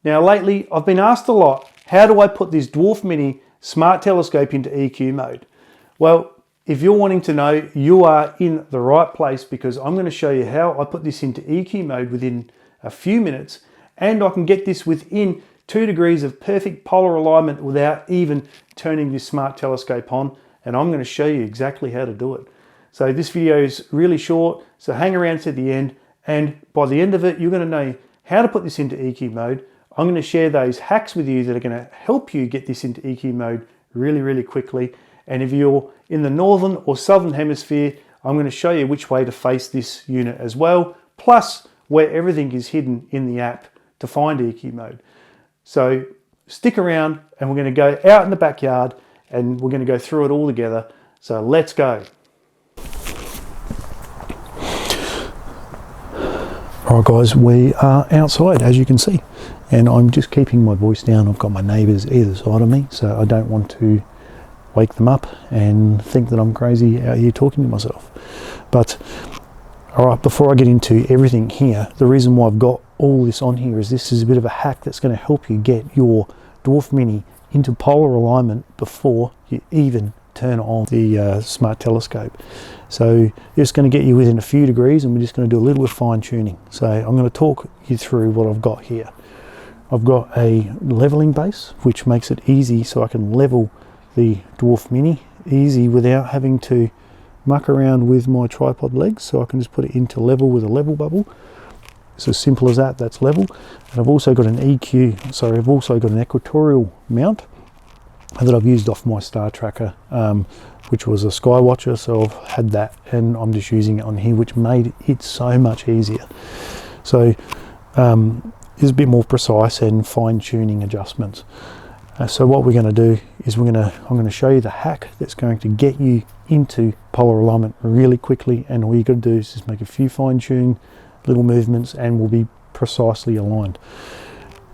Now lately I've been asked a lot, how do I put this Dwarf Mini smart telescope into EQ mode? Well, if you're wanting to know, you are in the right place, because I'm going to show you how I put this into EQ mode within a few minutes, and I can get this within 2 degrees of perfect polar alignment without even turning this smart telescope on, and I'm going to show you exactly how to do it. So this video is really short, so hang around to the end, and by the end of it you're going to know how to put this into EQ mode. I'm going to share those hacks with you that are going to help you get this into EQ mode really quickly. And if you're in the northern or southern hemisphere, I'm going to show you which way to face this unit as well, plus where everything is hidden in the app to find EQ mode. So stick around and we're going to go out in the backyard and we're going to go through it all together. So let's go. All right guys, we are outside as you can see, and I'm just keeping my voice down. I've got my neighbours either side of me, so I don't want to wake them up and think that I'm crazy out here talking to myself. But all right, before I get into everything here, the reason why I've got all this on here is this is a bit of a hack that's going to help you get your Dwarf Mini into polar alignment before you even turn on the smart telescope. So it's going to get you within a few degrees, and we're just going to do a little bit of fine tuning. So I'm going to talk you through what I've got here. I've got a leveling base, which makes it easy so I can level the Dwarf Mini easy without having to muck around with my tripod legs. So I can just put it into level with a level bubble. It's as simple as that. That's level. And I've also got an I've also got an equatorial mount that I've used off my star tracker, which was a Skywatcher. So I've had that and I'm just using it on here, which made it so much easier. So it's a bit more precise and fine tuning adjustments. So what we're going to do is I'm going to show you the hack that's going to get you into polar alignment really quickly, and all you got to do is just make a few fine-tuned little movements and we'll be precisely aligned.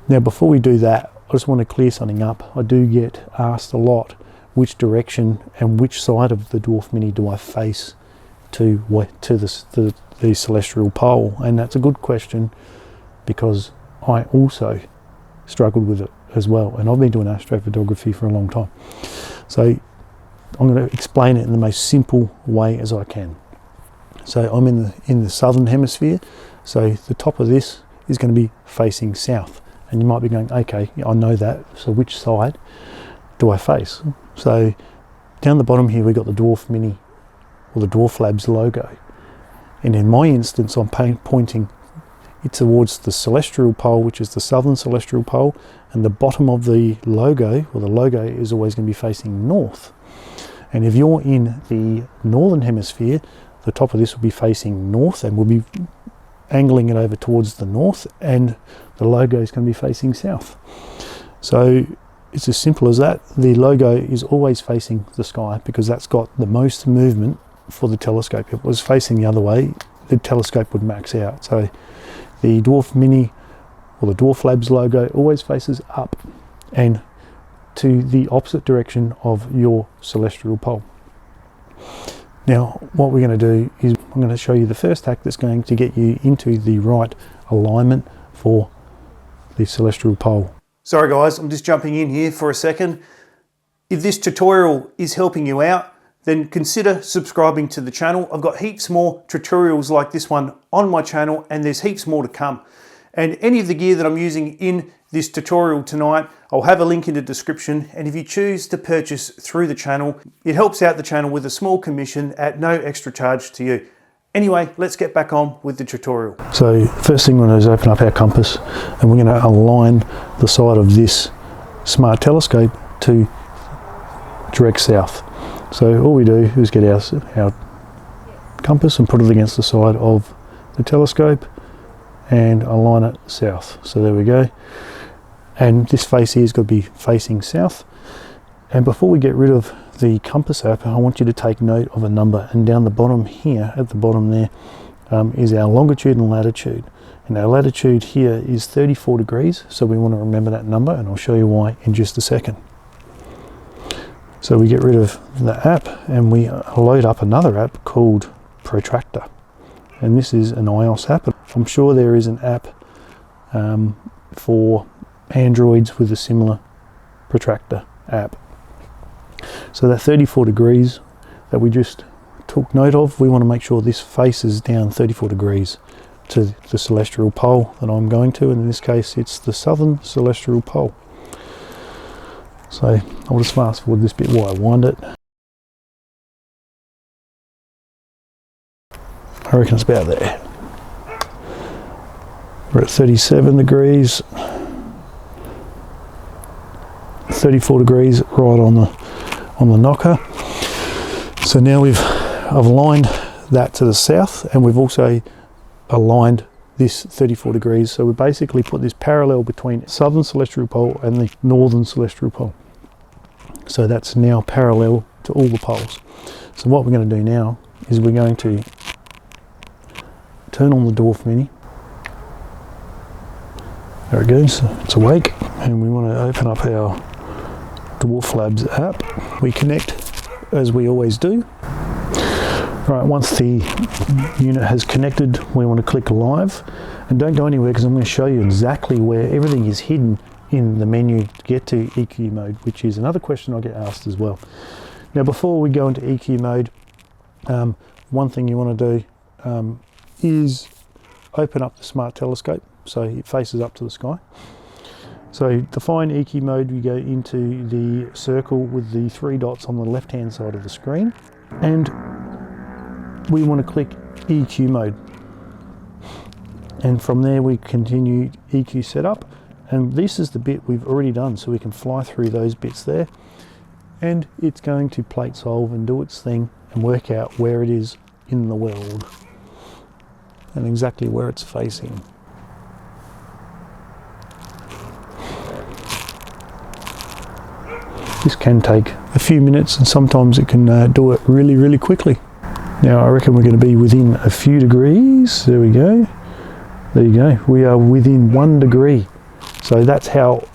Now before we do that, I just want to clear something up. I do get asked a lot which direction and which side of the Dwarf Mini do I face to the celestial pole, and that's a good question because I also struggled with it as well, and I've been doing astrophotography for a long time. So I'm going to explain it in the most simple way as I can. So I'm in the southern hemisphere, so the top of this is going to be facing south, and you might be going, okay, I know that, so which side do I face? So down the bottom here we've got the Dwarf Mini or the Dwarf Labs logo, and in my instance I'm pointing it towards the celestial pole, which is the southern celestial pole, and the bottom of the logo, or the logo, is always going to be facing north. And if you're in the northern hemisphere, the top of this will be facing north, and we'll be angling it over towards the north, and the logo is going to be facing south. So it's as simple as that. The logo is always facing the sky because that's got the most movement for the telescope. If it was facing the other way, the telescope would max out. So the Dwarf Mini or the Dwarf Labs logo always faces up and to the opposite direction of your celestial pole. Now what we're going to do is I'm going to show you the first hack that's going to get you into the right alignment for the celestial pole. Sorry guys, I'm just jumping in here for a second. If this tutorial is helping you out, then consider subscribing to the channel. I've got heaps more tutorials like this one on my channel, and there's heaps more to come. And any of the gear that I'm using in this tutorial tonight, I'll have a link in the description, and if you choose to purchase through the channel, it helps out the channel with a small commission at no extra charge to you. Anyway, let's get back on with the tutorial. So first thing we're going to do is open up our compass, and we're going to align the side of this smart telescope to direct south. So all we do is get our compass and put it against the side of the telescope and align it south. So there we go. And this face here has got to be facing south. And before we get rid of the compass app, I want you to take note of a number. And down the bottom here, at the bottom there, is our longitude and latitude. And our latitude here is 34 degrees. So we want to remember that number, and I'll show you why in just a second. So we get rid of the app and we load up another app called Protractor. And this is an iOS app. I'm sure there is an app for Androids with a similar protractor app. So that 34 degrees that we just took note of, we want to make sure this faces down 34 degrees to the celestial pole that I'm going to, and in this case it's the southern celestial pole. So I'll just fast forward this bit while I wind it. I reckon it's about there. We're at 37 degrees, 34 degrees right on the knocker. So now I've aligned that to the south, and we've also aligned this 34 degrees. So we basically put this parallel between southern celestial pole and the northern celestial pole. So that's now parallel to all the poles. So what we're going to do now is we're going to turn on the Dwarf Mini. There it goes, it's awake, and we want to open up our Dwarf Labs app. We connect as we always do. Right, once the unit has connected, we want to click live, and don't go anywhere because I'm going to show you exactly where everything is hidden in the menu to get to EQ mode, which is another question I get asked as well. Now before we go into EQ mode, one thing you want to do is open up the smart telescope so it faces up to the sky. So to find EQ mode, you go into the circle with the 3 dots on the left hand side of the screen, and we want to click EQ mode, and from there we continue EQ setup, and this is the bit we've already done, so we can fly through those bits there, and it's going to plate solve and do its thing and work out where it is in the world and exactly where it's facing. This can take a few minutes, and sometimes it can do it really quickly. Now I reckon we're going to be within a few degrees. There we go. There you go. We are within 1 degree. So that's how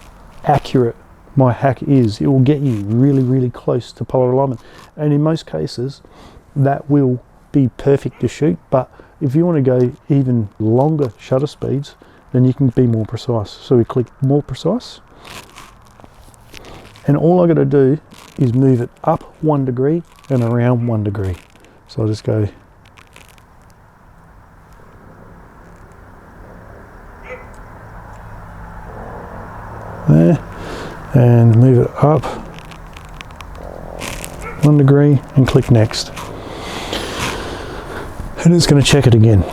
accurate my hack is. It will get you really close to polar alignment. And in most cases, that will be perfect to shoot. But if you want to go even longer shutter speeds, then you can be more precise. So we click more precise. And all I got to do is move it up 1 degree and around 1 degree. So I'll just go there and move it up 1 degree and click next. And it's going to check it again.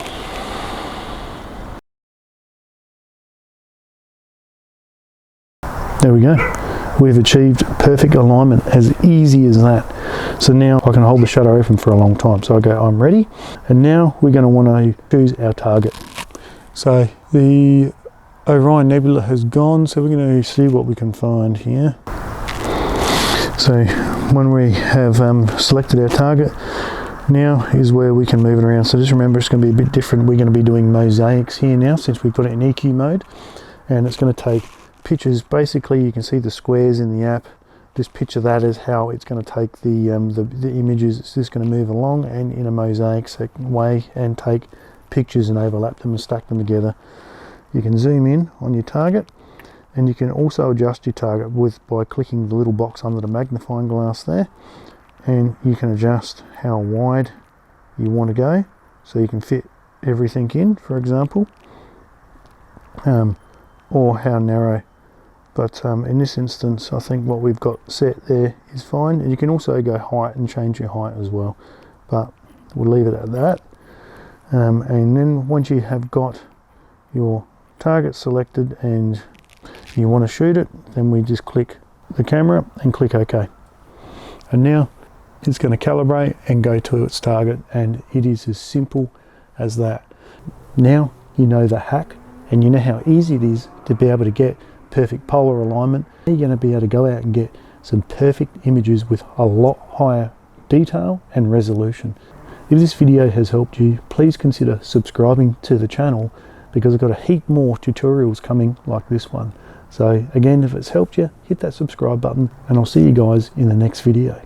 There we go. We've achieved perfect alignment, as easy as that. So now I can hold the shutter open for a long time. So I go, I'm ready. And now we're going to want to choose our target. So the Orion Nebula has gone, so we're going to see what we can find here. So when we have selected our target, now is where we can move it around. So just remember, it's going to be a bit different. We're going to be doing mosaics here now, since we've got it in EQ mode, and it's going to take pictures. Basically you can see the squares in the app. Just picture that as how it's going to take the images. It's just going to move along and in a mosaic way and take pictures and overlap them and stack them together. You can zoom in on your target, and you can also adjust your target by clicking the little box under the magnifying glass there, and you can adjust how wide you want to go so you can fit everything in, for example, or how narrow. But in this instance, I think what we've got set there is fine. And you can also go height and change your height as well, but we'll leave it at that. And then once you have got your target selected and you want to shoot it, then we just click the camera and click OK. And now it's going to calibrate and go to its target, and it is as simple as that. Now you know the hack, and you know how easy it is to be able to get perfect polar alignment. You're going to be able to go out and get some perfect images with a lot higher detail and resolution. If this video has helped you, please consider subscribing to the channel, because I've got a heap more tutorials coming like this one. So again, if it's helped you, hit that subscribe button, and I'll see you guys in the next video.